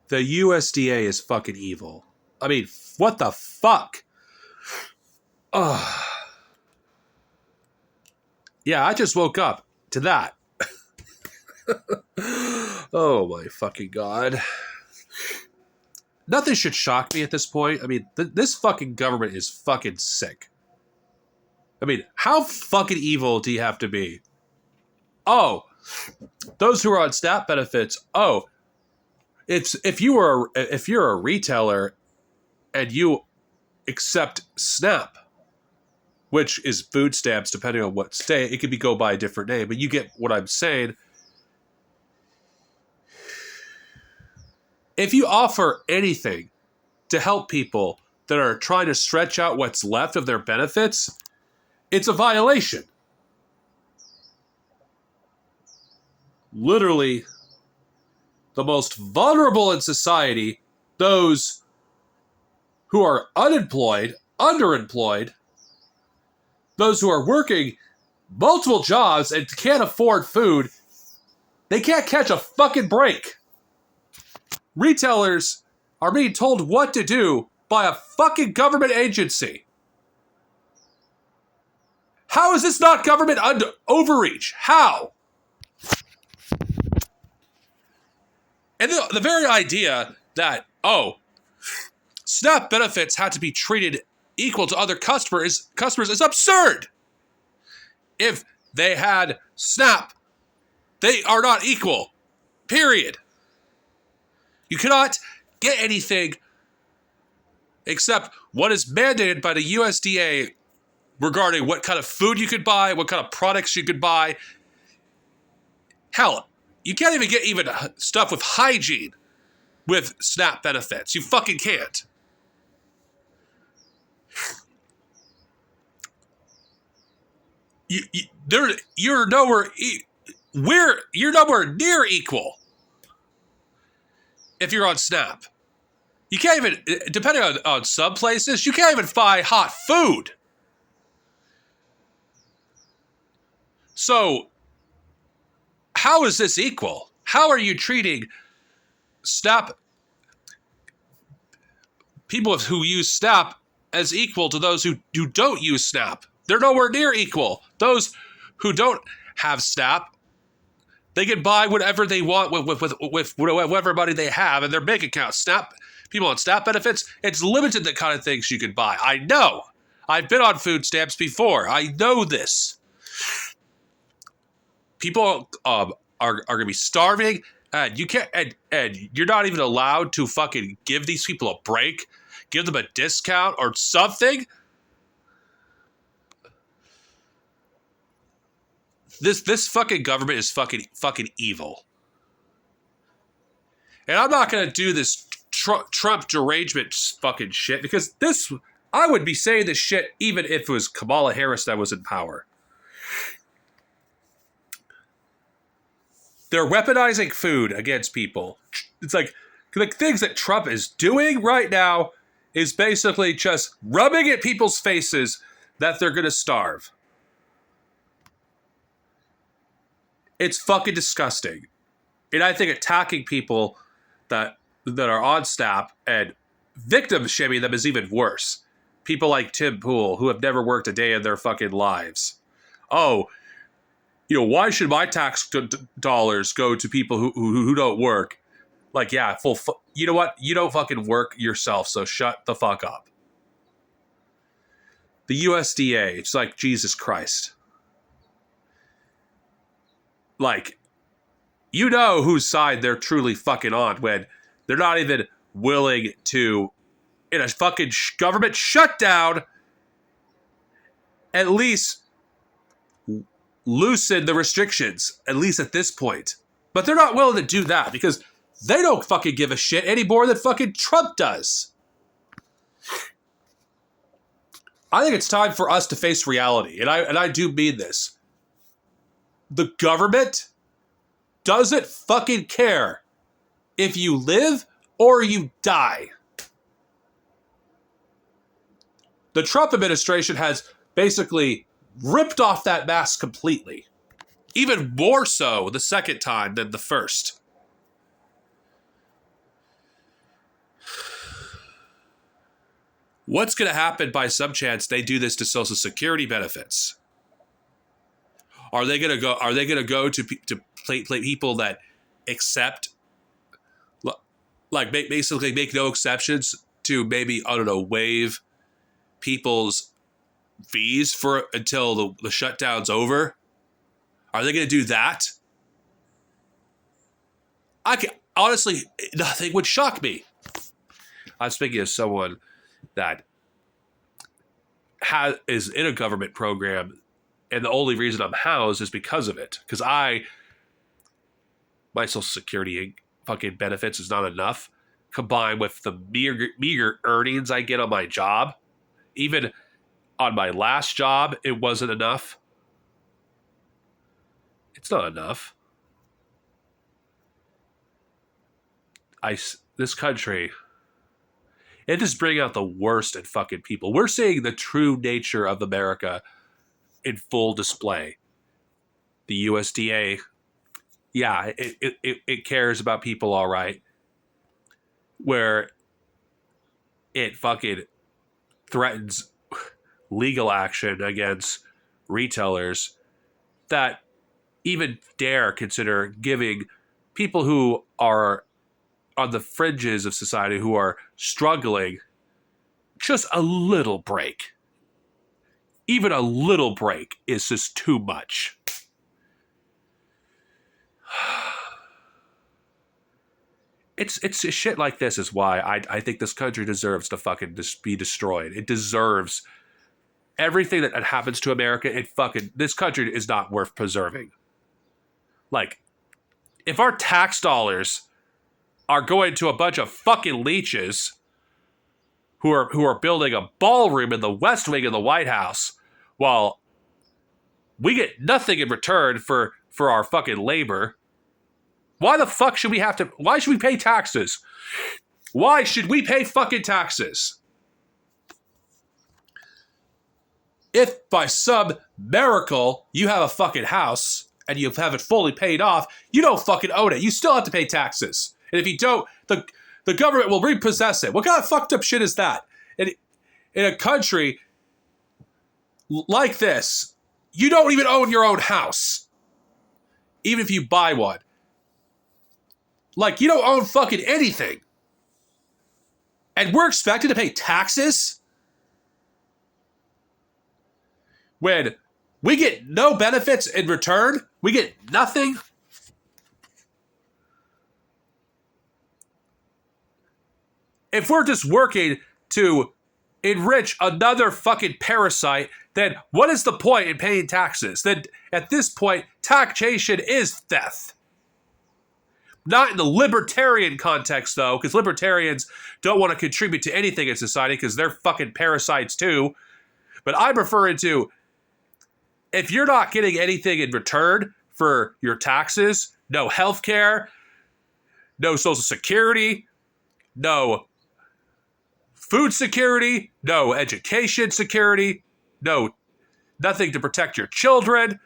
The USDA is fucking evil. I mean, what the fuck? Ugh. Yeah, I just woke up to that. Oh my fucking god. Nothing should shock me at this point. I mean, this fucking government is fucking sick. I mean, how fucking evil do you have to be? Oh, those who are on SNAP benefits. Oh, it's if you're a retailer and you accept SNAP, which is food stamps, depending on what state, it could go by a different name, but you get what I'm saying. If you offer anything to help people that are trying to stretch out what's left of their benefits, it's a violation. Literally, the most vulnerable in society, those who are unemployed, underemployed, those who are working multiple jobs and can't afford food, they can't catch a fucking break. Retailers are being told what to do by a fucking government agency. How is this not government overreach? How? And the very idea that, oh, SNAP benefits had to be treated equal to other customers is absurd. If they had SNAP, they are not equal. Period. You cannot get anything except what is mandated by the USDA regarding what kind of food you could buy, what kind of products you could buy. Hell, you can't even get even stuff with hygiene with SNAP benefits. You fucking can't. You're nowhere near equal if you're on SNAP. You can't even, depending on some places, you can't even buy hot food. So, how is this equal? How are you treating SNAP, people who use SNAP, as equal to those who don't use SNAP? They're nowhere near equal. Those who don't have SNAP, they can buy whatever they want with whatever money they have in their bank account. People on SNAP benefits, it's limited the kind of things you can buy. I know. I've been on food stamps before. I know this. People are going to be starving, and you can't, and you're not even allowed to fucking give these people a break, give them a discount or something. This fucking government is fucking evil. And I'm not going to do this Trump derangement fucking shit, because I would be saying this shit even if it was Kamala Harris that was in power. They're weaponizing food against people. It's like the things that Trump is doing right now is basically just rubbing at people's faces that they're going to starve. It's fucking disgusting. And I think attacking people that are on SNAP and victim shaming them is even worse. People like Tim Pool, who have never worked a day in their fucking lives. Oh, why should my tax dollars go to people who don't work? Like, yeah, you know what? You don't fucking work yourself, so shut the fuck up. The USDA, it's like, Jesus Christ. Like, you know whose side they're truly fucking on when they're not even willing to, in a fucking government shutdown, at least loosen the restrictions, at least at this point. But they're not willing to do that because they don't fucking give a shit any more than fucking Trump does. I think it's time for us to face reality, and I do mean this. The government doesn't fucking care if you live or you die. The Trump administration has basically ripped off that mask completely. Even more so the second time than the first. What's going to happen by some chance they do this to Social Security benefits? Are they going to go? Are they going to go to people that accept, like basically make no exceptions to maybe, I don't know, waive people's fees for until the shutdown's over? Are they going to do that? Honestly, nothing would shock me. I'm speaking as someone that is in a government program, and the only reason I'm housed is because of it. Because my Social Security fucking benefits is not enough, combined with the meager earnings I get on my job. Even on my last job, it wasn't enough. It's not enough. This country, it just brings out the worst in fucking people. We're seeing the true nature of America in full display. The USDA, yeah, it cares about people, all right. Where it fucking threatens legal action against retailers that even dare consider giving people who are on the fringes of society, who are struggling, just a little break. Even a little break is just too much. It's shit like this is why I think this country deserves to fucking be destroyed. It deserves everything that happens to America. This country is not worth preserving. Like, if our tax dollars are going to a bunch of fucking leeches who are building a ballroom in the West Wing of the White House, while we get nothing in return for our fucking labor, why the fuck should why should we pay taxes? Why should we pay fucking taxes? If by some miracle you have a fucking house and you have it fully paid off, you don't fucking own it. You still have to pay taxes. And if you don't, the government will repossess it. What kind of fucked up shit is that? In a country like this, you don't even own your own house. Even if you buy one. Like, you don't own fucking anything. And we're expected to pay taxes? When we get no benefits in return? We get nothing? If we're just working to enrich another fucking parasite, then what is the point in paying taxes? Then at this point, taxation is theft. Not in the libertarian context, though, because libertarians don't want to contribute to anything in society because they're fucking parasites, too. But I'm referring to, if you're not getting anything in return for your taxes, no health care, no Social Security, no food security, no education security, nothing to protect your children,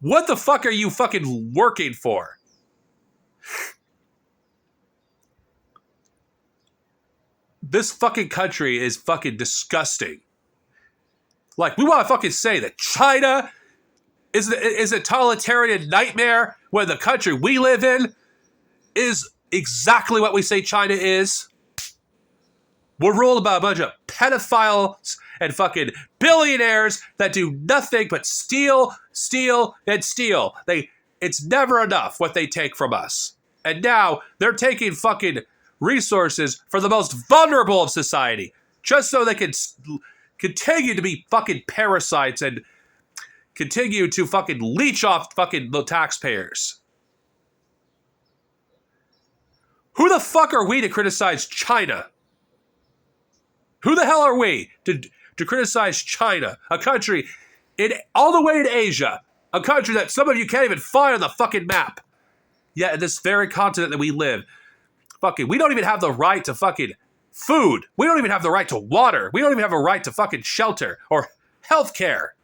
what the fuck are you fucking working for? This fucking country is fucking disgusting. Like, we want to fucking say that China is a totalitarian nightmare when the country we live in is exactly what we say China is. We're ruled by a bunch of pedophiles and fucking billionaires that do nothing but steal, steal, and steal. It's never enough what they take from us. And now they're taking fucking resources for the most vulnerable of society just so they can continue to be fucking parasites and continue to fucking leech off fucking the taxpayers. Who the fuck are we to criticize China? Who the hell are we to criticize China, a country all the way in Asia, a country that some of you can't even find on the fucking map? Yet in this very continent that we live, fucking, we don't even have the right to fucking food. We don't even have the right to water. We don't even have a right to fucking shelter or health care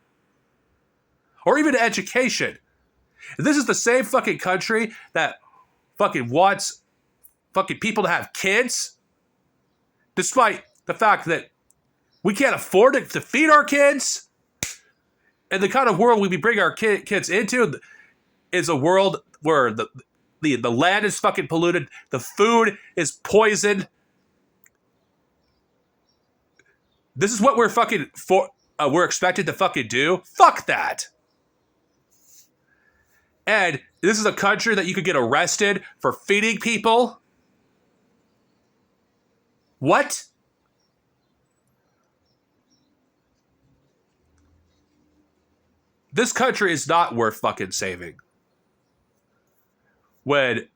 or even education. And this is the same fucking country that fucking wants fucking people to have kids, despite the fact that we can't afford to feed our kids, and the kind of world we bring our kids into is a world where the land is fucking polluted, the food is poisoned. This is what we're we're expected to fucking do? Fuck that. And this is a country that you could get arrested for feeding people? What? This country is not worth fucking saving. When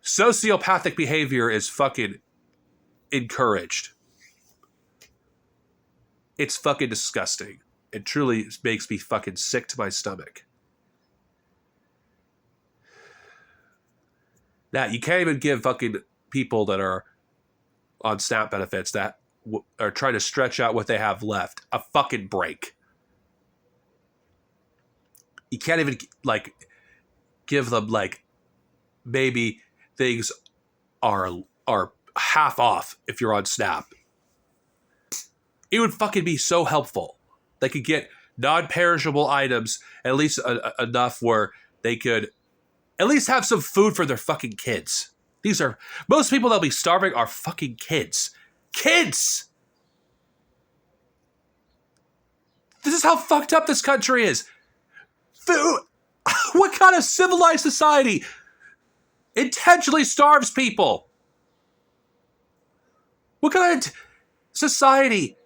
sociopathic behavior is fucking encouraged. It's fucking disgusting. It truly makes me fucking sick to my stomach. Now, you can't even give fucking people that are on SNAP benefits that are trying to stretch out what they have left a fucking break. You can't even, like, give them, like, maybe things are half off if you're on SNAP. It would fucking be so helpful. They could get non-perishable items, at least enough where they could at least have some food for their fucking kids. Most people that'll be starving are fucking kids. Kids! This is how fucked up this country is. Food. What kind of civilized society intentionally starves people? What kind of society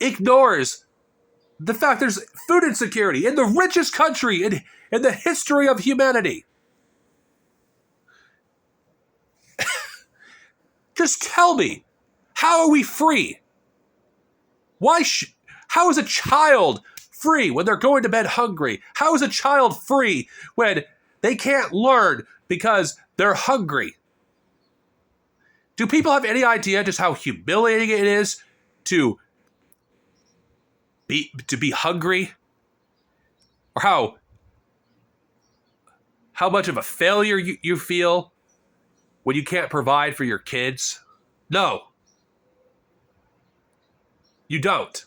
ignores the fact there's food insecurity in the richest country in the history of humanity? Just tell me, how are we free? How is a child free when they're going to bed hungry? How is a child free when they can't learn because they're hungry? Do people have any idea just how humiliating it is to be hungry? Or how much of a failure you feel when you can't provide for your kids? No. You don't.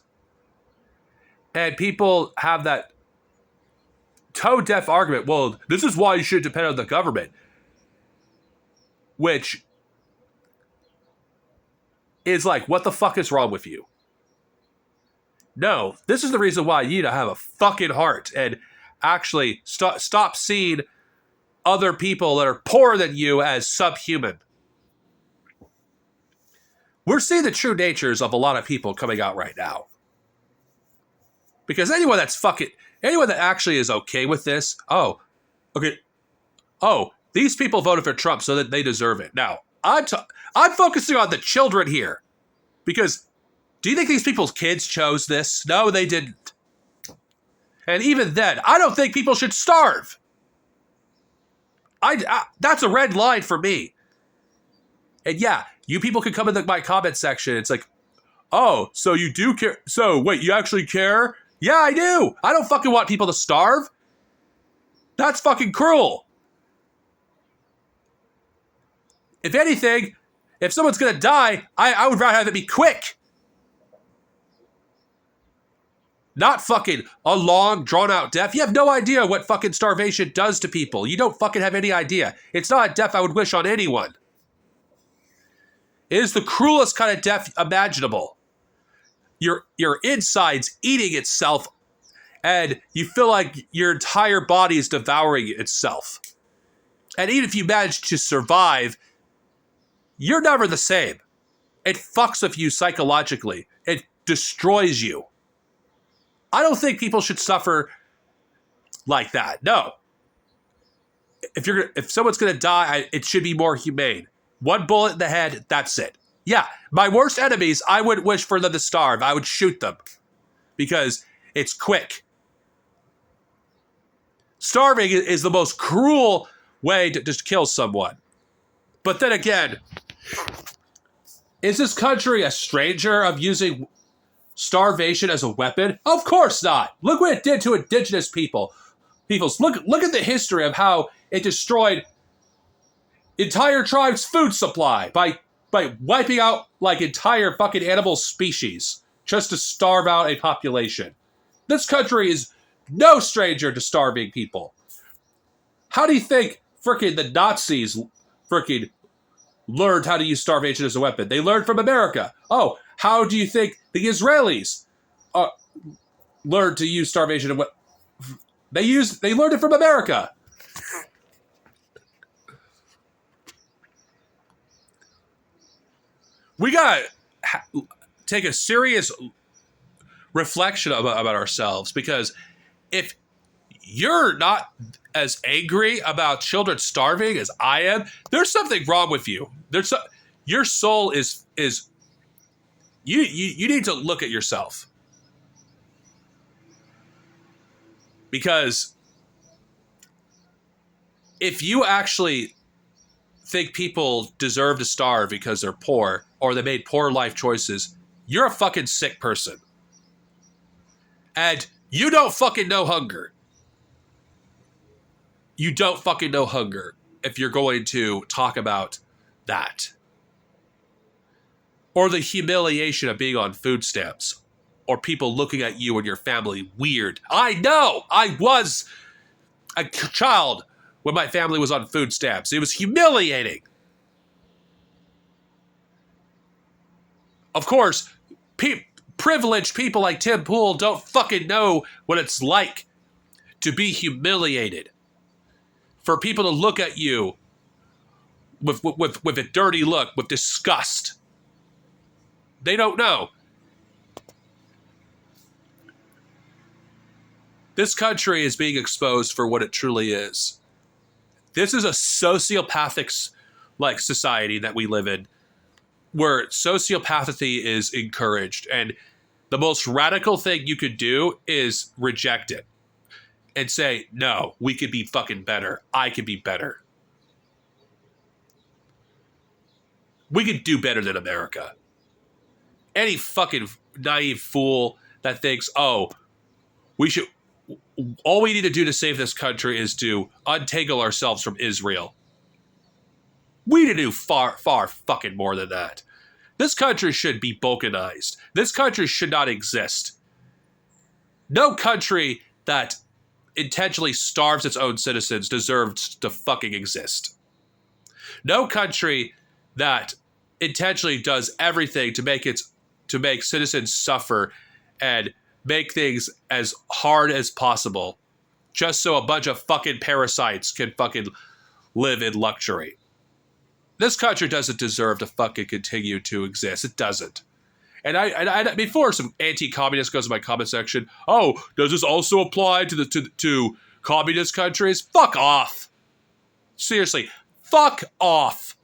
And people have that toe-deaf argument, well, this is why you should depend on the government. Which is like, what the fuck is wrong with you? No, this is the reason why you need to have a fucking heart and actually stop seeing other people that are poorer than you as subhuman. We're seeing the true natures of a lot of people coming out right now. Because anyone that actually is okay with this, these people voted for Trump so that they deserve it. Now, I'm focusing on the children here. Because do you think these people's kids chose this? No, they didn't. And even then, I don't think people should starve. That's a red line for me. And yeah, you people can come in my comment section. It's like, oh, so you do care? So wait, you actually care? Yeah, I do. I don't fucking want people to starve. That's fucking cruel. If anything, if someone's gonna die, I would rather have it be quick. Not fucking a long, drawn-out death. You have no idea what fucking starvation does to people. You don't fucking have any idea. It's not a death I would wish on anyone. It is the cruelest kind of death imaginable. Your insides eating itself, and you feel like your entire body is devouring itself. And even if you manage to survive, you're never the same. It fucks with you psychologically. It destroys you. I don't think people should suffer like that. No. If someone's going to die, it should be more humane. One bullet in the head, that's it. Yeah, my worst enemies, I wouldn't wish for them to starve. I would shoot them because it's quick. Starving is the most cruel way to just kill someone. But then again, is this country a stranger of using starvation as a weapon? Of course not. Look what it did to indigenous peoples. Look at the history of how it destroyed entire tribes' food supply by by wiping out like entire fucking animal species just to starve out a population. This country is no stranger to starving people. How do you think frickin' the Nazis frickin' learned how to use starvation as a weapon? They learned from America. Oh, how do you think the Israelis learned to use starvation? They learned it from America. We gotta take a serious reflection about ourselves, because if you're not as angry about children starving as I am, there's something wrong with you. Your soul is you need to look at yourself. Because if you actually think people deserve to starve because they're poor or they made poor life choices, you're a fucking sick person. And you don't fucking know hunger. You don't fucking know hunger if you're going to talk about that. Or the humiliation of being on food stamps. Or people looking at you and your family weird. I know! I was a child when my family was on food stamps. It was humiliating. Of course, privileged people like Tim Pool don't fucking know what it's like to be humiliated. For people to look at you with a dirty look, with disgust. They don't know. This country is being exposed for what it truly is. This is a sociopathic society that we live in, where sociopathy is encouraged. And the most radical thing you could do is reject it and say, no, we could be fucking better. I could be better. We could do better than America. Any fucking naive fool that thinks, oh, all we need to do to save this country is to untangle ourselves from Israel. We need to do far, far fucking more than that. This country should be balkanized. This country should not exist. No country that intentionally starves its own citizens deserves to fucking exist. No country that intentionally does everything to make citizens suffer and make things as hard as possible just so a bunch of fucking parasites can fucking live in luxury. This country doesn't deserve to fucking continue to exist. It doesn't. And I before some anti-communist goes in my comment section, oh, does this also apply to communist countries? Fuck off. Seriously, fuck off.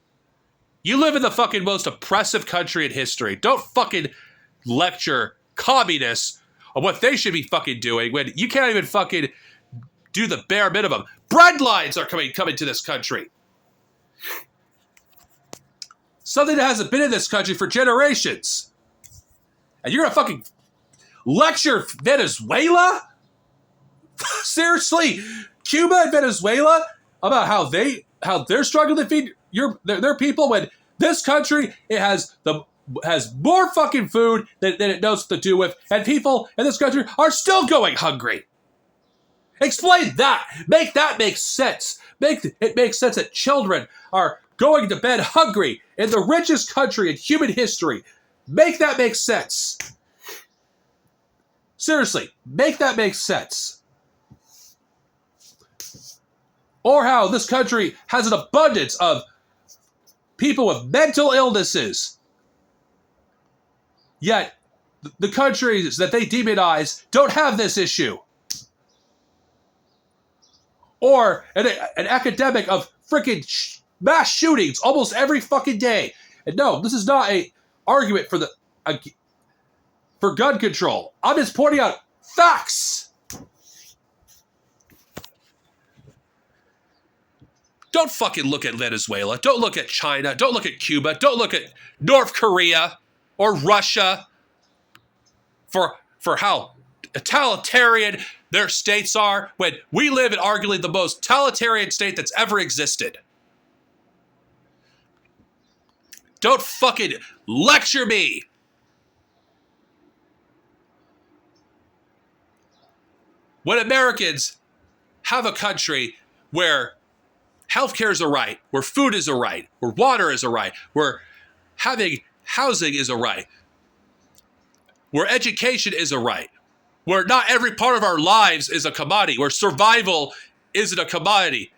You live in the fucking most oppressive country in history. Don't fucking lecture communists on what they should be fucking doing when you can't even fucking do the bare minimum. Bread lines are coming to this country. Something that hasn't been in this country for generations. And you're gonna fucking lecture Venezuela? Seriously? Cuba and Venezuela about how they're struggling to feed their people when this country has more fucking food than it knows what to do with, and people in this country are still going hungry. Explain that. Make that make sense. It makes sense that children are going to bed hungry in the richest country in human history. Make that make sense. Seriously, make that make sense. Or how this country has an abundance of people with mental illnesses. Yet, the countries that they demonize don't have this issue. Or an epidemic of freaking mass shootings almost every fucking day. And no, this is not a argument for gun control. I'm just pointing out facts. Don't fucking look at Venezuela. Don't look at China. Don't look at Cuba. Don't look at North Korea or Russia for how totalitarian their states are when we live in arguably the most totalitarian state that's ever existed. Don't fucking lecture me. When Americans have a country where healthcare is a right, where food is a right, where water is a right, where having housing is a right, where education is a right, where not every part of our lives is a commodity, where survival isn't a commodity,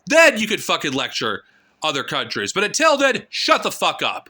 then you can fucking lecture other countries. But until then, shut the fuck up.